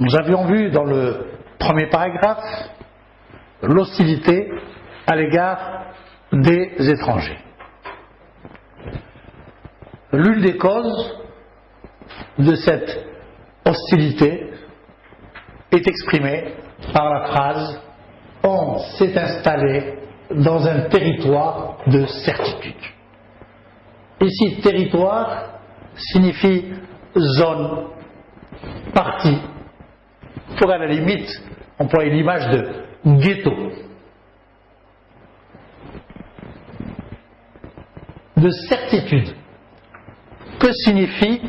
Nous avions vu dans le premier paragraphe l'hostilité à l'égard des étrangers. L'une des causes de cette hostilité est exprimée par la phrase « On s'est installé dans un territoire de certitude ». Ici, territoire signifie zone, partie. Pour à la limite employer l'image de ghetto. De certitude. Que signifie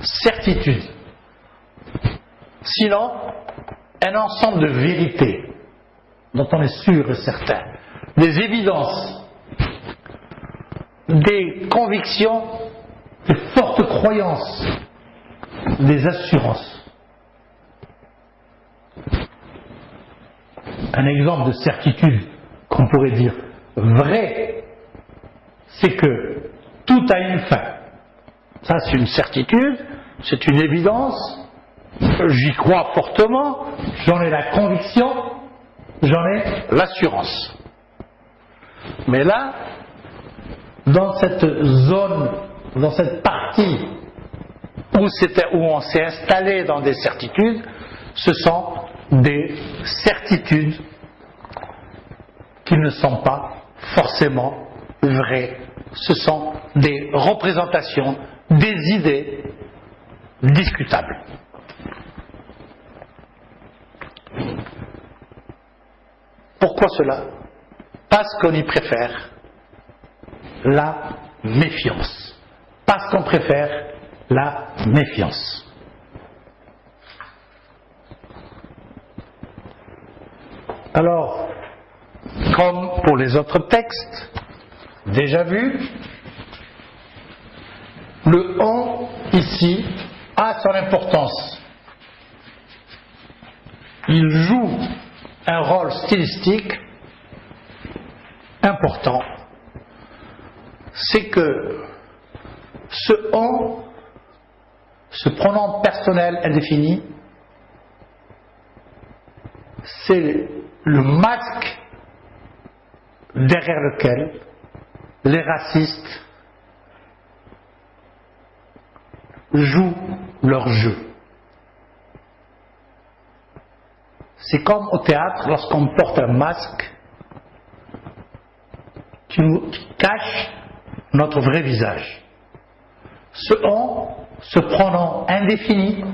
certitude? Sinon, un ensemble de vérités dont on est sûr et certain, des évidences, des convictions, des fortes croyances, des assurances. Un exemple de certitude qu'on pourrait dire vrai, c'est que tout a une fin. Ça, c'est une certitude, c'est une évidence, j'y crois fortement, j'en ai la conviction, j'en ai l'assurance. Mais là, dans cette zone, dans cette partie où on s'est installé dans des certitudes, ce sont des certitudes qui ne sont pas forcément vraies. Ce sont des représentations, des idées discutables. Pourquoi cela? Parce qu'on y préfère la méfiance. Parce qu'on préfère la méfiance. Alors, comme pour les autres textes, déjà vus, le on ici a son importance. Il joue un rôle stylistique important. C'est que ce on, ce pronom personnel indéfini, c'est le masque derrière lequel les racistes jouent leur jeu. C'est comme au théâtre, lorsqu'on porte un masque qui cache notre vrai visage. Ce on, ce pronom indéfini,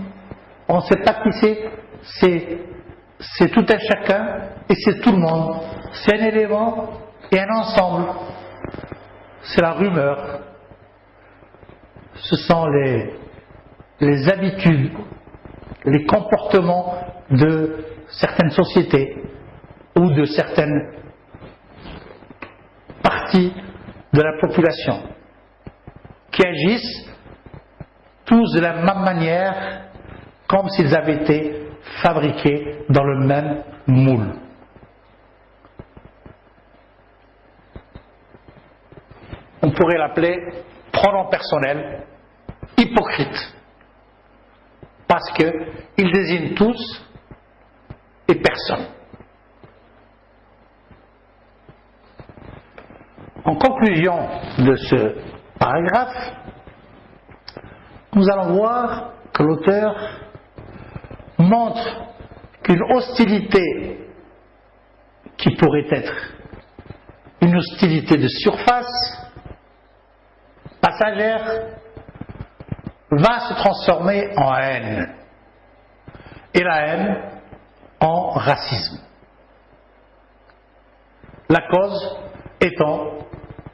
on ne sait pas qui c'est tout un chacun et c'est tout le monde. C'est un élément et un ensemble. C'est la rumeur. Ce sont les habitudes, les comportements de certaines sociétés ou de certaines parties de la population qui agissent tous de la même manière, comme s'ils avaient été fabriqués dans le même moule. On pourrait l'appeler pronom personnel hypocrite, parce qu'ils désignent tous et personne. En conclusion de ce paragraphe, nous allons voir que l'auteur montre qu'une hostilité qui pourrait être une hostilité de surface, passagère, va se transformer en haine. Et la haine en racisme. La cause étant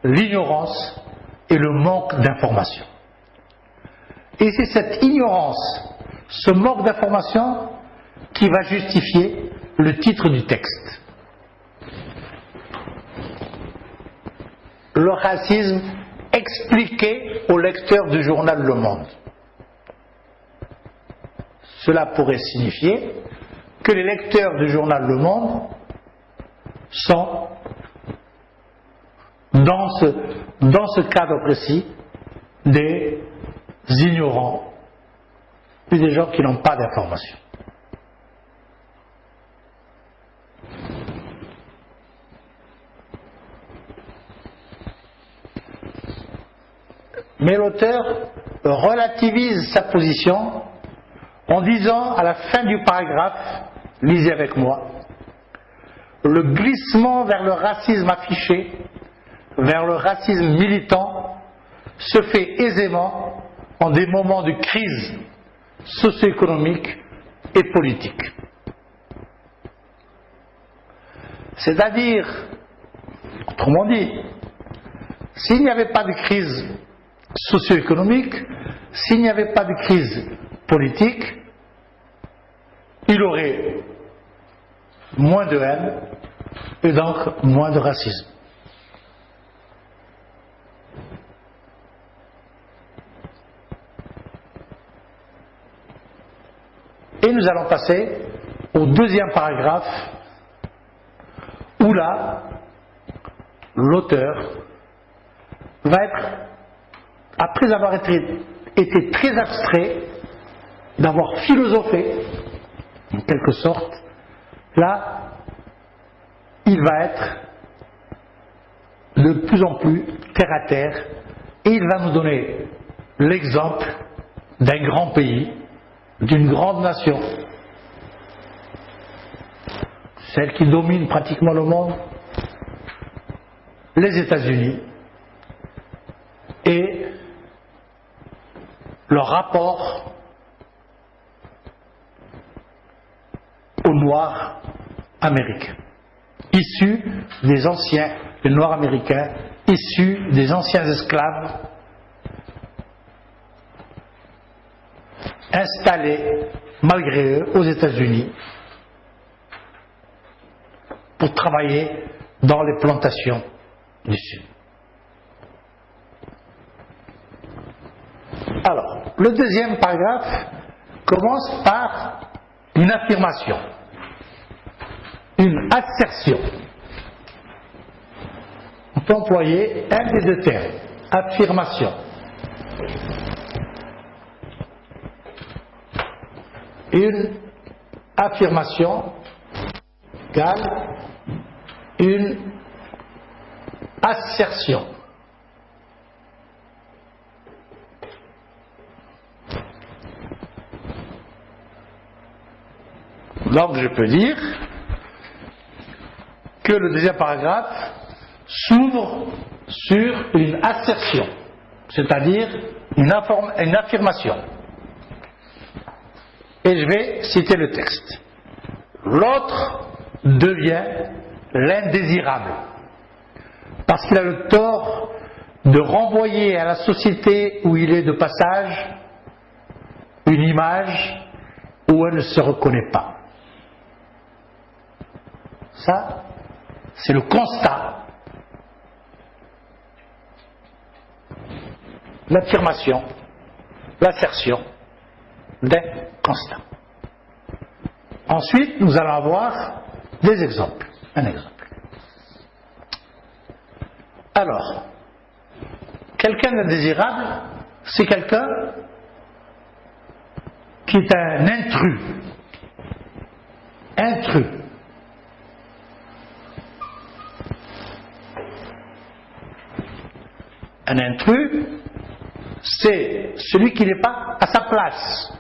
l'ignorance et le manque d'information. Et c'est cette ignorance, ce manque d'information qui va justifier le titre du texte. Le racisme expliqué au lecteur du journal Le Monde. Cela pourrait signifier que les lecteurs du journal Le Monde sont, dans ce cadre précis, des ignorants et des gens qui n'ont pas d'informations. Mais l'auteur relativise sa position en disant à la fin du paragraphe, lisez avec moi, le glissement vers le racisme affiché, vers le racisme militant, se fait aisément en des moments de crise socio-économique et politique. C'est-à-dire, autrement dit, s'il n'y avait pas de crise socio-économique, s'il n'y avait pas de crise politique, il aurait moins de haine et donc moins de racisme. Et nous allons passer au deuxième paragraphe où là, l'auteur va être, après avoir été très abstrait, d'avoir philosophé, en quelque sorte, là, il va être de plus en plus terre à terre et il va nous donner l'exemple d'un grand pays, d'une grande nation, celle qui domine pratiquement le monde, les États-Unis, et leur rapport aux Noirs américains, issus des Noirs américains, issus des anciens esclaves, installés malgré eux aux États-Unis pour travailler dans les plantations du Sud. Alors, le deuxième paragraphe commence par une affirmation, une assertion. On peut employer un des deux termes, affirmation. Une affirmation égale une assertion. Donc je peux dire que le deuxième paragraphe s'ouvre sur une assertion, c'est-à-dire une affirmation. Et je vais citer le texte. L'autre devient l'indésirable, parce qu'il a le tort de renvoyer à la société où il est de passage une image où elle ne se reconnaît pas. Ça, c'est le constat, l'affirmation, l'assertion d'un constat. Ensuite, nous allons avoir des exemples. Un exemple. Alors, quelqu'un d'indésirable, c'est quelqu'un qui est un intrus. Intrus. Un intrus, c'est celui qui n'est pas à sa place.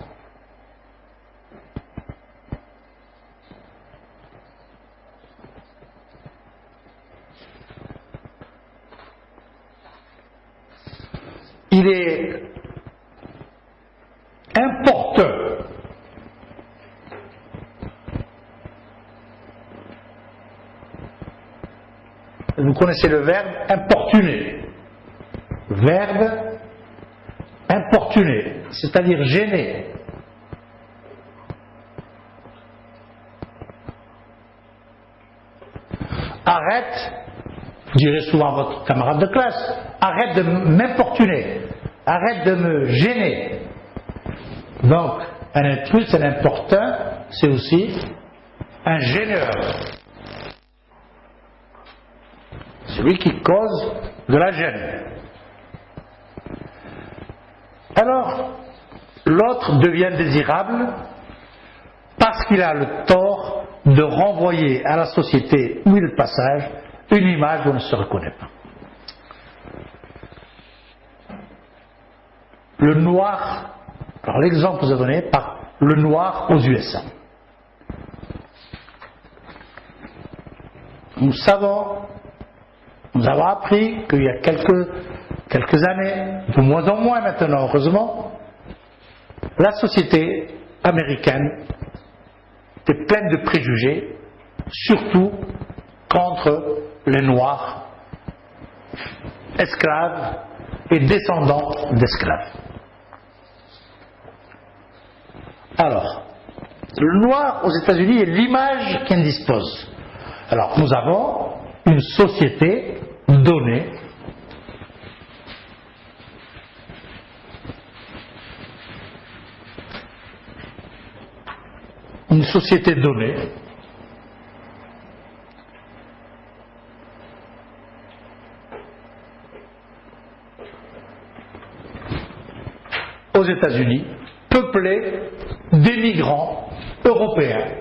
Il est importun. Vous connaissez le verbe importuner. Verbe importuner, c'est-à-dire gêner. Arrête, je dirais souvent à votre camarade de classe, arrête de m'importuner, arrête de me gêner. Donc, un intrus, un importun, c'est aussi un gêneur. Celui qui cause de la gêne. Alors, l'autre devient désirable parce qu'il a le tort de renvoyer à la société où il est de passage une image où on ne se reconnaît pas. le noir, alors l'exemple vous est donné par le noir aux USA. Nous avons appris qu'il y a quelques années, de moins en moins maintenant heureusement, la société américaine est pleine de préjugés, surtout contre les noirs, esclaves et descendants d'esclaves. Alors, le noir aux États-Unis est l'image qu'il dispose. Alors, nous avons une société donnée, aux États-Unis, peuplée d'émigrants européens.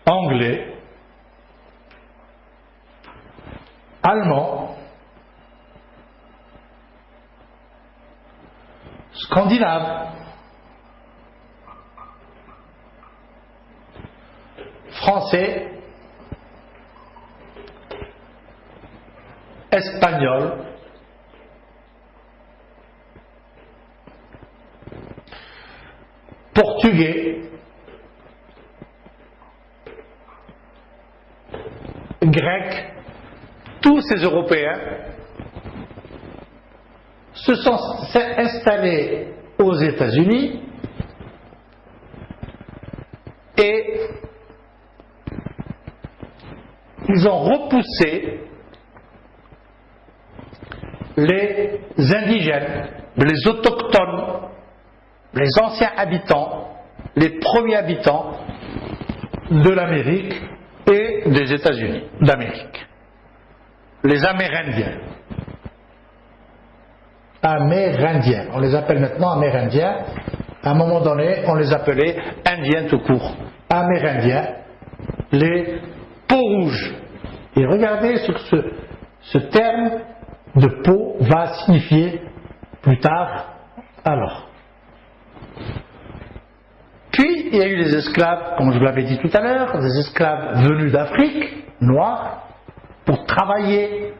Anglais, allemands, scandinaves, français, espagnols, portugais, grecs, tous ces Européens se sont installés aux États-Unis et ils ont repoussé les indigènes, les autochtones, les anciens habitants, les premiers habitants de l'Amérique et des États-Unis d'Amérique. Les Amérindiens. Amérindiens. On les appelle maintenant Amérindiens. À un moment donné, on les appelait Indiens tout court. Amérindiens. Les peaux rouges. Et regardez ce que ce terme de peau va signifier plus tard. Alors. Puis, il y a eu les esclaves, comme je vous l'avais dit tout à l'heure, des esclaves venus d'Afrique, noirs, pour travailler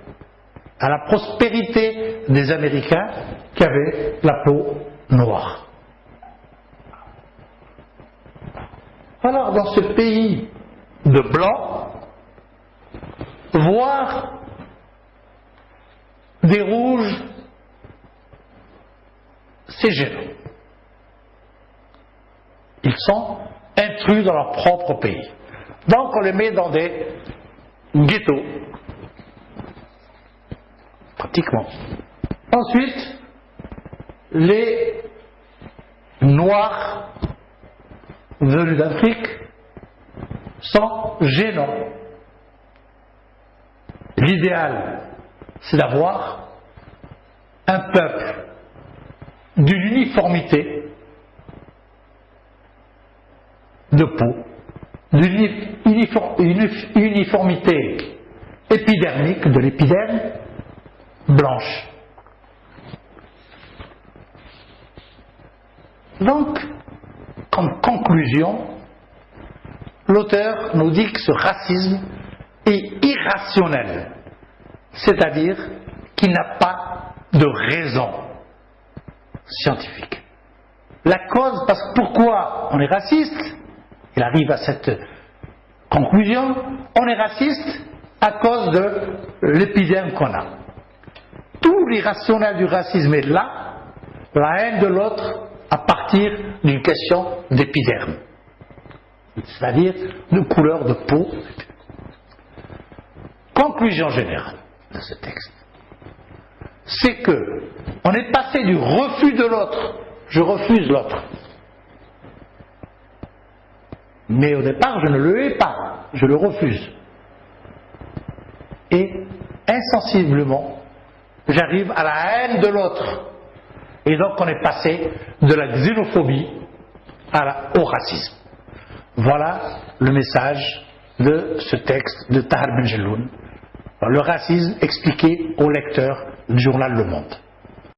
à la prospérité des Américains qui avaient la peau noire. Alors, dans ce pays de blancs, voir des rouges, c'est gênant. Ils sont intrus dans leur propre pays. Donc on les met dans des ghettos, pratiquement. Ensuite, les Noirs venus d'Afrique sont gênants. L'idéal, c'est d'avoir un peuple d'une uniformité de peau, d'une uniformité épidermique de l'épiderme blanche. Donc, comme conclusion, l'auteur nous dit que ce racisme est irrationnel, c'est-à-dire qu'il n'a pas de raison scientifique. La cause, parce que pourquoi on est raciste, il arrive à cette conclusion, on est raciste à cause de l'épiderme qu'on a. Tout l'irrationnel du racisme est là, la haine de l'autre à partir d'une question d'épiderme, c'est-à-dire de couleur de peau. Conclusion générale de ce texte, c'est que on est passé du refus de l'autre, je refuse l'autre, mais au départ je ne le hais pas, je le refuse, et insensiblement j'arrive à la haine de l'autre, et donc on est passé de la xénophobie au racisme. Voilà le message de ce texte de Tahar Ben Jelloun. Le racisme expliqué au lecteur du journal Le Monde.